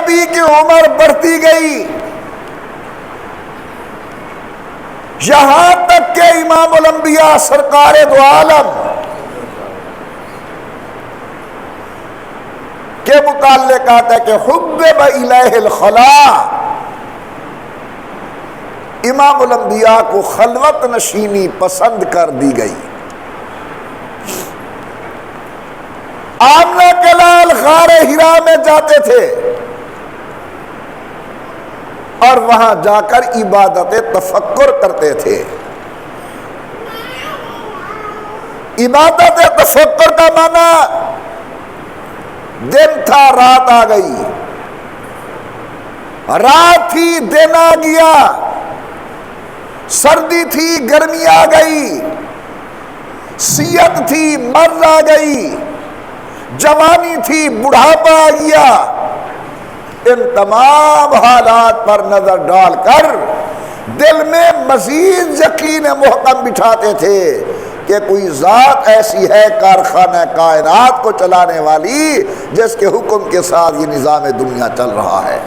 نبی کی عمر بڑھتی گئی، یہاں تک کہ امام الانبیاء سرکار دو عالم کے متعلق آتا ہے کہ حبب الیہ الخلاء، امام الانبیاء کو خلوت نشینی پسند کر دی گئی۔ آمنہ کے لال غار حرا میں جاتے تھے اور وہاں جا کر عبادت تفکر کرتے تھے۔ عبادت تفکر کا معنی دن تھا رات آ گئی، رات تھی دن آ گیا، سردی تھی گرمی آ گئی، صحت تھی مرض آ گئی، جوانی تھی بڑھاپا آ گیا۔ ان تمام حالات پر نظر ڈال کر دل میں مزید یقین محکم بٹھاتے تھے کہ کوئی ذات ایسی ہے کارخانہ کائنات کو چلانے والی جس کے حکم کے ساتھ یہ نظام دنیا چل رہا ہے۔